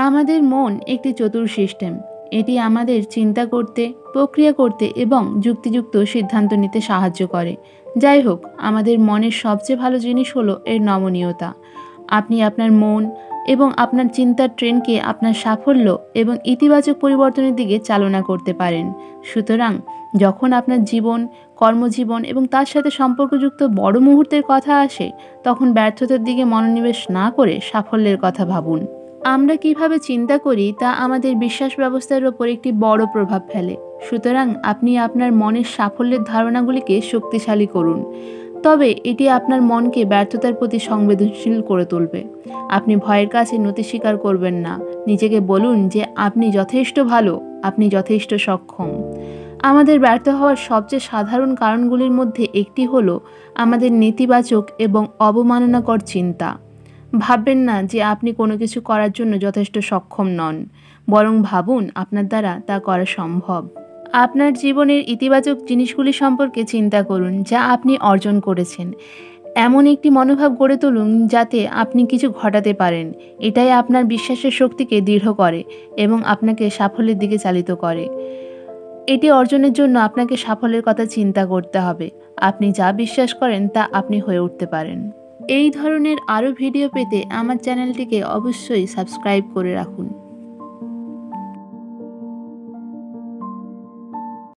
আমাদের মন একটি চতুর সিস্টেম। এটি আমাদের চিন্তা করতে, প্রক্রিয়া করতে এবং যুক্তিযুক্ত সিদ্ধান্ত নিতে সাহায্য করে। যাই হোক, আমাদের মনের সবচেয়ে ভালো জিনিস হলো এর নমনীয়তা। আপনি আপনার মন এবং আপনার চিন্তার ট্রেনকে আপনার সাফল্য এবং ইতিবাচক পরিবর্তনের দিকে চালনা করতে পারেন। সুতরাং যখন আপনার জীবন, কর্মজীবন এবং তার সাথে সম্পর্কযুক্ত বড় মুহূর্তের কথা আসে, তখন ব্যর্থতার দিকে মনোনিবেশ না করে সাফল্যের কথা ভাবুন। আমরা কিভাবে চিন্তা করি তা আমাদের বিশ্বাস ব্যবস্থার ওপর একটি বড় প্রভাব ফেলে। সুতরাং আপনি আপনার মনের সাফল্যের ধারণাগুলিকে শক্তিশালী করুন, তবে এটি আপনার মনকে ব্যর্থতার প্রতি সংবেদনশীল করে তুলবে। আপনি ভয়ের কাছে নতি স্বীকার করবেন না। নিজেকে বলুন যে আপনি যথেষ্ট ভালো, আপনি যথেষ্ট সক্ষম। আমাদের ব্যর্থ হওয়ার সবচেয়ে সাধারণ কারণগুলির মধ্যে একটি হলো আমাদের নেতিবাচক এবং অবমাননাকর চিন্তা। ভাববেন না যে আপনি কোনো কিছু করার জন্য যথেষ্ট সক্ষম নন, বরং ভাবুন আপনার দ্বারা তা করা সম্ভব। আপনার জীবনের ইতিবাচক জিনিসগুলি সম্পর্কে চিন্তা করুন যা আপনি অর্জন করেছেন। এমন একটি মনোভাব গড়ে তুলুন যাতে আপনি কিছু ঘটাতে পারেন। এটাই আপনার বিশ্বাসের শক্তিকে দৃঢ় করে এবং আপনাকে সাফল্যের দিকে চালিত করে। এটি অর্জনের জন্য আপনাকে সাফল্যের কথা চিন্তা করতে হবে। আপনি যা বিশ্বাস করেন তা আপনি হয়ে উঠতে পারেন। এই ধরনের আরও ভিডিও পেতে আমার চ্যানেলটিকে অবশ্যই সাবস্ক্রাইব করে রাখুন।